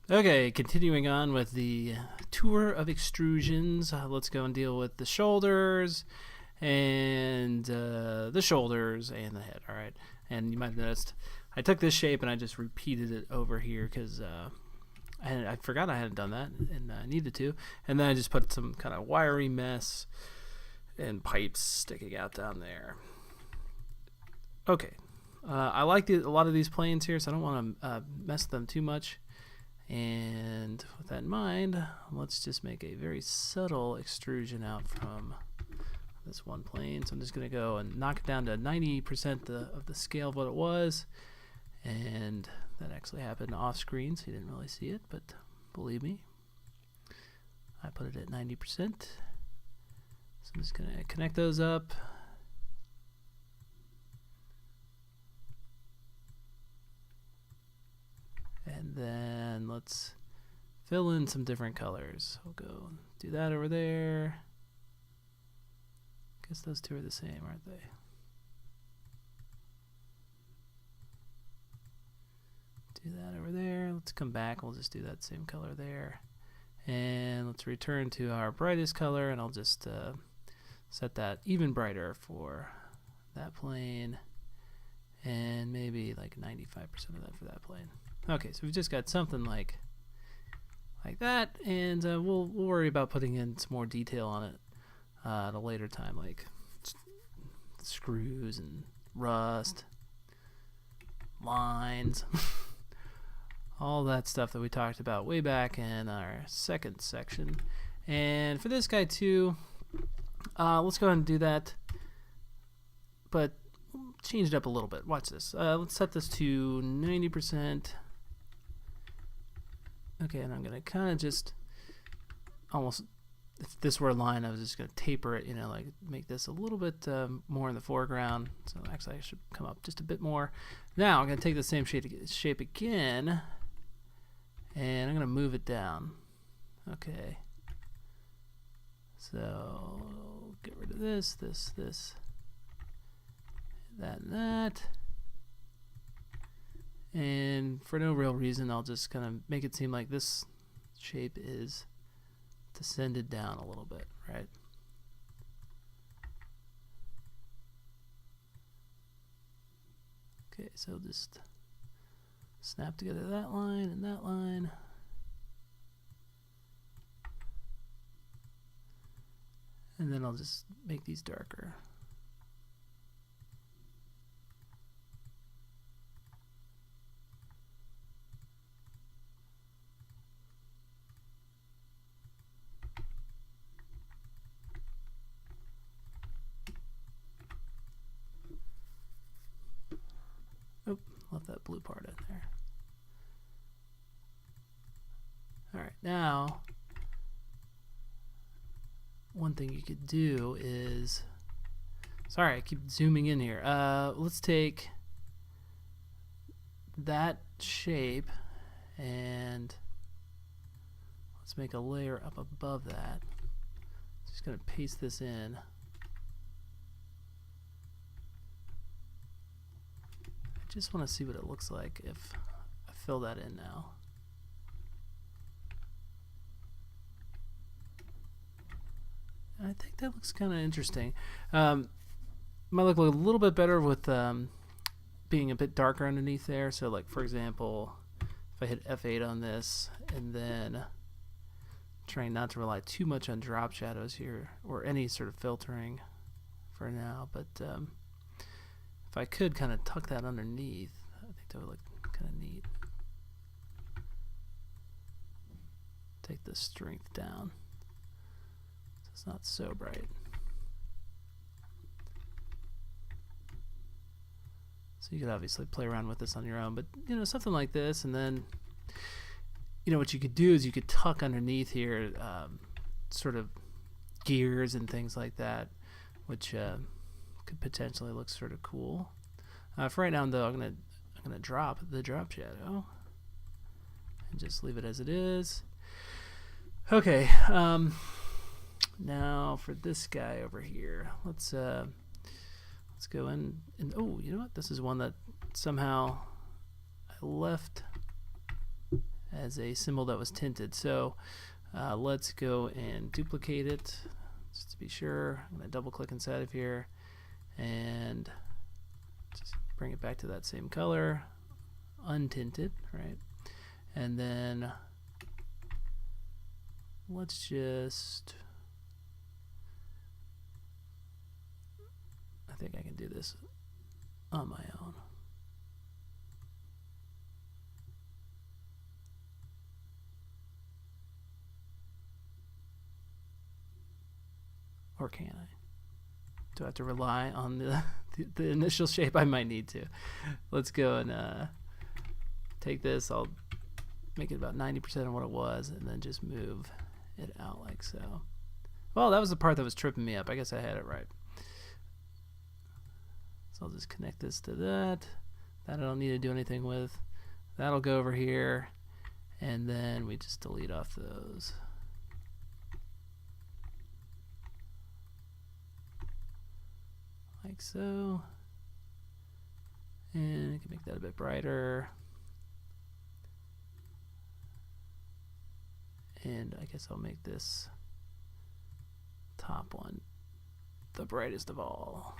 Okay, continuing on with the tour of extrusions. Let's go and deal with the shoulders and the shoulders and the head. All right, and you might have noticed I took this shape and I just repeated it over here because I forgot I hadn't done that and I needed to. And then I just put some kind of wiry mess and pipes sticking out down there. Okay, I like a lot of these planes here, so I don't want to mess them too much. And with that in mind, let's just make a very subtle extrusion out from this one plane. So I'm just going to go and knock it down to 90% of the scale of what it was. And that actually happened off screen, so you didn't really see it, but believe me, I put it at 90%. So I'm just going to connect those up. And then let's fill in some different colors. We'll go do that over there. Guess those two are the same, aren't they? Do that over there. Let's come back. We'll just do that same color there. And let's return to our brightest color, and I'll just set that even brighter for that plane. And maybe like 95% of that for that plane. Okay, so we've just got something like that, and we'll worry about putting in some more detail on it at a later time, like screws and rust, lines, all that stuff that we talked about way back in our second section. And for this guy too, let's go ahead and do that, but change it up a little bit. Watch this. Let's set this to 90%. Okay, and I'm going to kind of just almost, if this were a line, I was just going to taper it, you know, like make this a little bit more in the foreground. So actually I should come up just a bit more. Now I'm going to take the same shape again, and I'm going to move it down. Okay. So get rid of this, that, and that. And for no real reason, I'll just kind of make it seem like this shape is descended down a little bit, right? Okay, so just snap together that line and that line. And then I'll just make these darker. Oh, left that blue part in there. Alright, now one thing you could do is, sorry, I keep zooming in here. Let's take that shape and let's make a layer up above that. Just going to paste this in. I just want to see what it looks like if I fill that in now. I think that looks kind of interesting. Might look a little bit better with being a bit darker underneath there. So like for example, if I hit F8 on this and then trying not to rely too much on drop shadows here or any sort of filtering for now, but if I could kind of tuck that underneath, I think that would look kind of neat. Take the strength down. It's not so bright. So you could obviously play around with this on your own, but you know, something like this, and then you know what you could do is you could tuck underneath here sort of gears and things like that, which could potentially look sort of cool. For right now though, I'm gonna drop the drop shadow and just leave it as it is. Okay, now for this guy over here, let's go in and oh, you know what? This is one that somehow I left as a symbol that was tinted. So let's go and duplicate it just to be sure. I'm going to double click inside of here and just bring it back to that same color, untinted, right? And then let's just, I think I can do this on my own. Or can I? Do I have to rely on the initial shape? I might need to. Let's go and take this. I'll make it about 90% of what it was, and then just move it out like so. Well, that was the part that was tripping me up. I guess I had it right. So I'll just connect this to that. That I don't need to do anything with. That'll go over here, and then we just delete off those. Like so. And I can make that a bit brighter. And I guess I'll make this top one the brightest of all.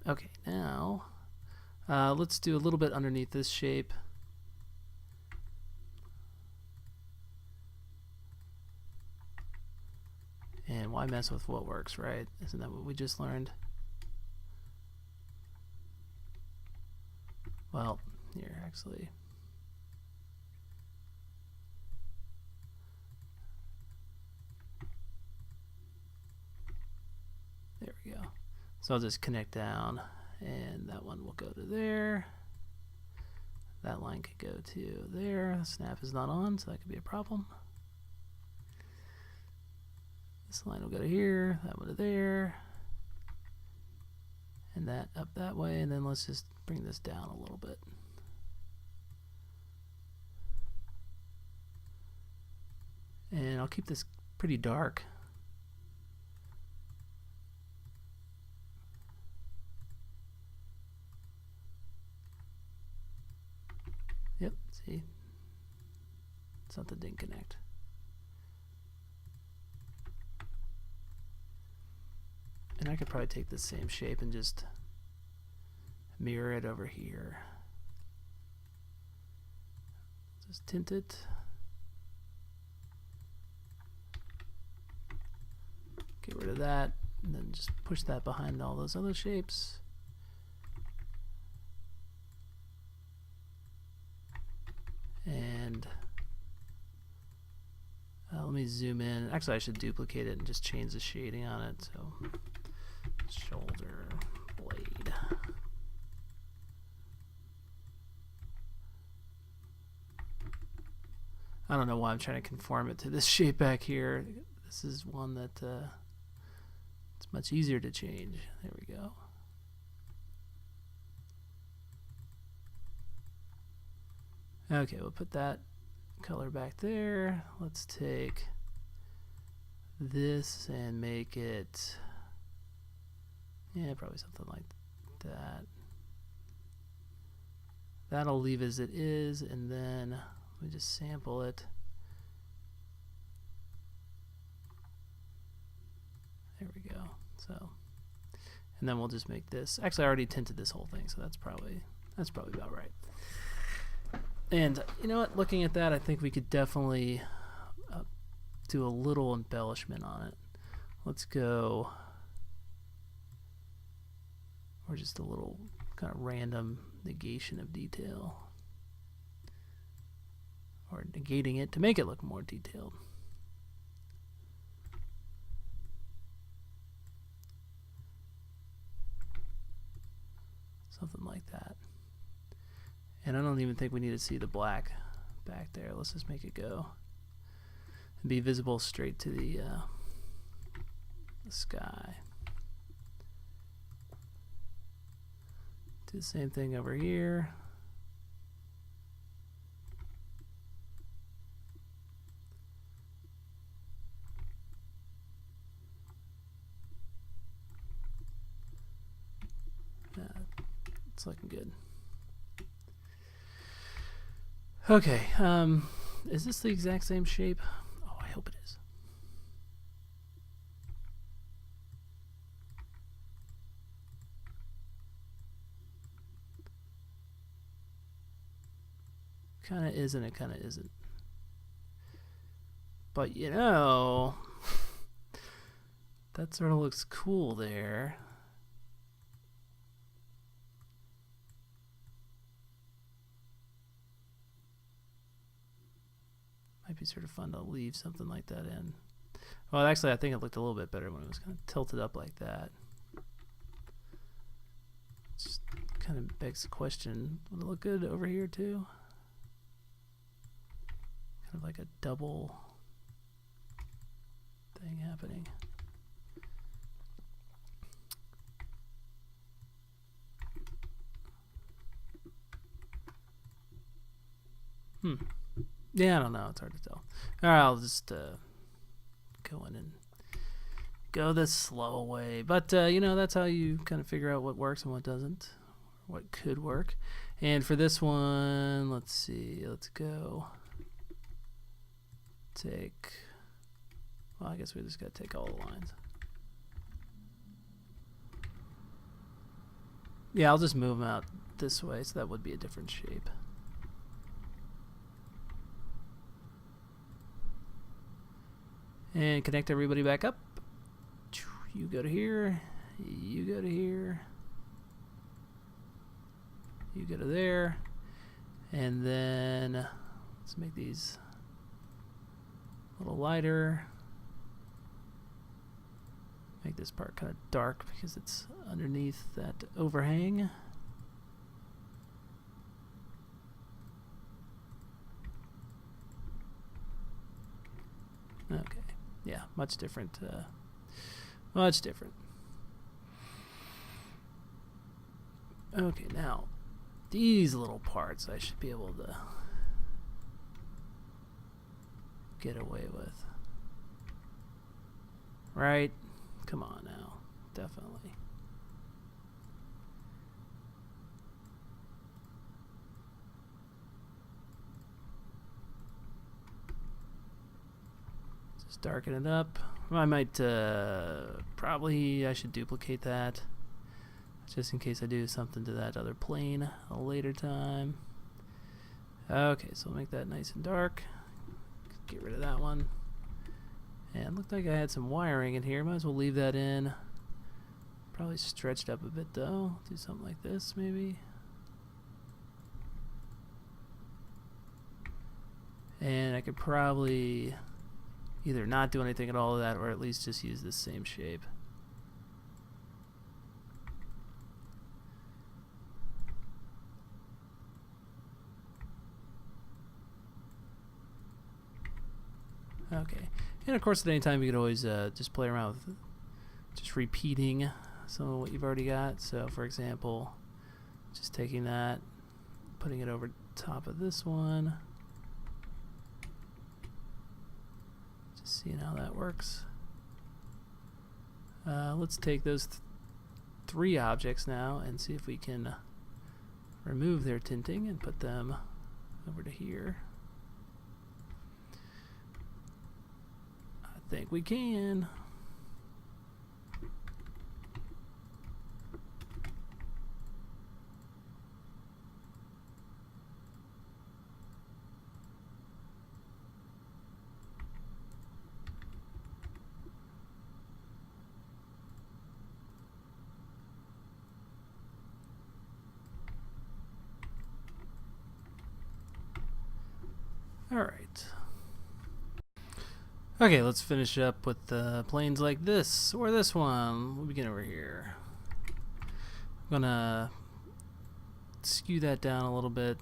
Okay, now let's do a little bit underneath this shape. And why mess with what works, right? Isn't that what we just learned? Well, here actually. There we go. So I'll just connect down, and that one will go to there. That line could go to there. The snap is not on, so that could be a problem. This line will go to here, that one to there, and that up that way, and then let's just bring this down a little bit. And I'll keep this pretty dark. Yep, see? Something didn't connect. And I could probably take this same shape and just mirror it over here. Just tint it. Get rid of that, and then just push that behind all those other shapes. And let me zoom in. Actually, I should duplicate it and just change the shading on it. So, shoulder blade. I don't know why I'm trying to conform it to this shape back here. This is one that it's much easier to change. There we go. Okay, we'll put that color back there. Let's take this and make it, yeah, probably something like that. That'll leave as it is, and then we just sample it. There we go. So, and then we'll just make this. Actually, I already tinted this whole thing, so that's probably about right. And you know what? Looking at that, I think we could definitely do a little embellishment on it. Let's go, or just a little kind of random negation of detail, or negating it to make it look more detailed. Something like that. And I don't even think we need to see the black back there. Let's just make it go and be visible straight to the sky. Do the same thing over here. It's good. Okay, is this the exact same shape? Oh, I hope it is. Kind of is and it kind of isn't. But you know, that sort of looks cool there. Might be sort of fun to leave something like that in. Well, actually, I think it looked a little bit better when it was kind of tilted up like that. Just kind of begs the question, would it look good over here too? Kind of like a double thing happening. Yeah, I don't know. It's hard to tell. All right, I'll just go in and go this slow way. But, you know, that's how you kind of figure out what works and what doesn't, what could work. And for this one, let's see. Let's go take, well, I guess we just got to take all the lines. Yeah, I'll just move them out this way, so that would be a different shape. And connect everybody back up. You go to here, you go to here, you go to there, and then let's make these a little lighter. Make this part kind of dark because it's underneath that overhang. Okay, yeah, much different. Much different. Okay, now these little parts I should be able to get away with. Right? Come on now. Definitely. Just darken it up. I might probably I should duplicate that just in case I do something to that other plane a later time. Okay, so we'll make that nice and dark. Get rid of that one. And looked like I had some wiring in here. Might as well leave that in. Probably stretched up a bit though. Do something like this maybe. And I could probably either not do anything at all of that or at least just use this same shape. Okay, and of course at any time you could always just play around with just repeating some of what you've already got. So for example, just taking that, putting it over top of this one. Seeing how that works. Let's take those three objects now and see if we can remove their tinting and put them over to here. I think we can. Alright. Okay, let's finish up with planes like this, or this one. We'll begin over here. I'm gonna skew that down a little bit.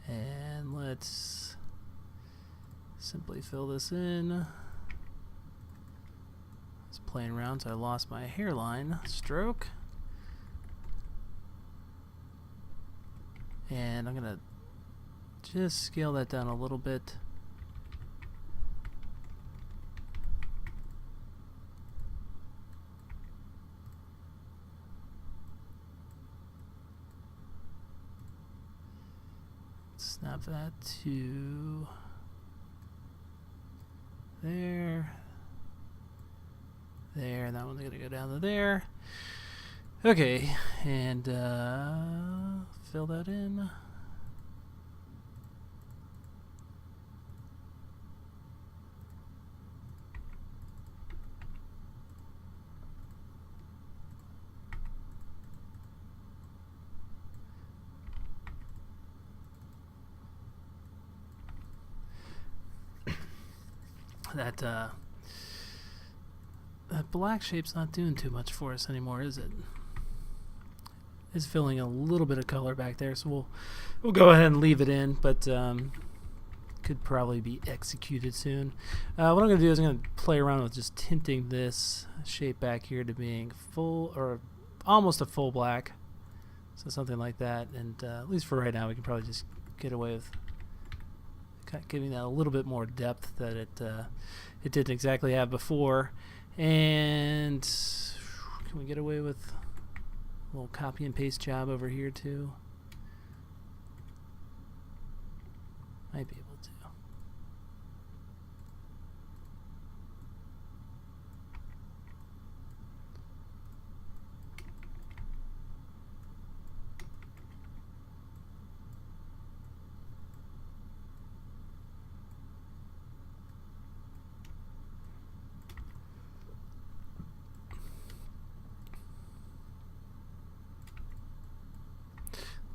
And let's simply fill this in. I was playing around, so I lost my hairline stroke. And I'm gonna just scale that down a little bit. snap that to there. There, that one's gonna go down to there. Okay, and fill that in. That black shape's not doing too much for us anymore, is it? It's filling a little bit of color back there, so we'll go ahead and leave it in, but could probably be executed soon. What I'm going to do is I'm going to play around with just tinting this shape back here to being full, or almost a full black, so something like that. And at least for right now, we can probably just get away with giving that a little bit more depth that it didn't exactly have before. And can we get away with a little copy and paste job over here too? Might be able to.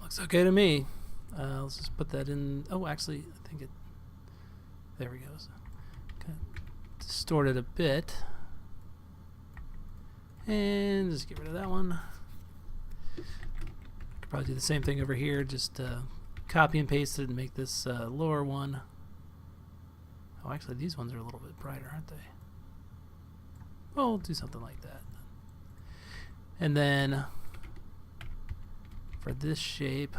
Looks okay to me. Let's just put that in. Oh, actually, I think it. There we go. Okay. Distorted a bit. And just get rid of that one. Could probably do the same thing over here. Just copy and paste it and make this lower one. Oh, actually, these ones are a little bit brighter, aren't they? Well, we'll do something like that. And then for this shape,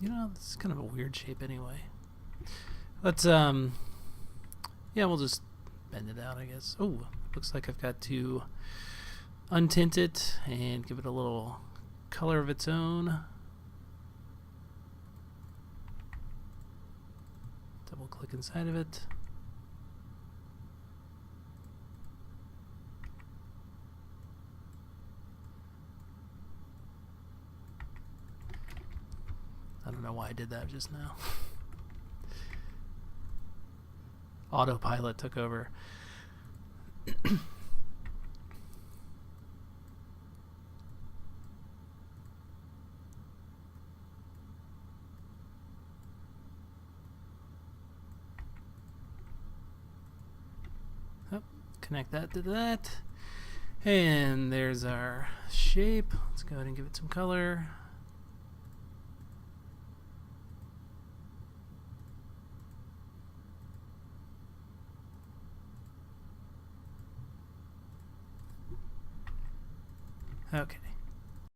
you know, this is kind of a weird shape anyway. Let's yeah, we'll just bend it out, I guess. Oh, looks like I've got to untint it and give it a little color of its own. Double click inside of it. I don't know why I did that just now. Autopilot took over. Oh, connect that to that. And there's our shape. Let's go ahead and give it some color. Okay,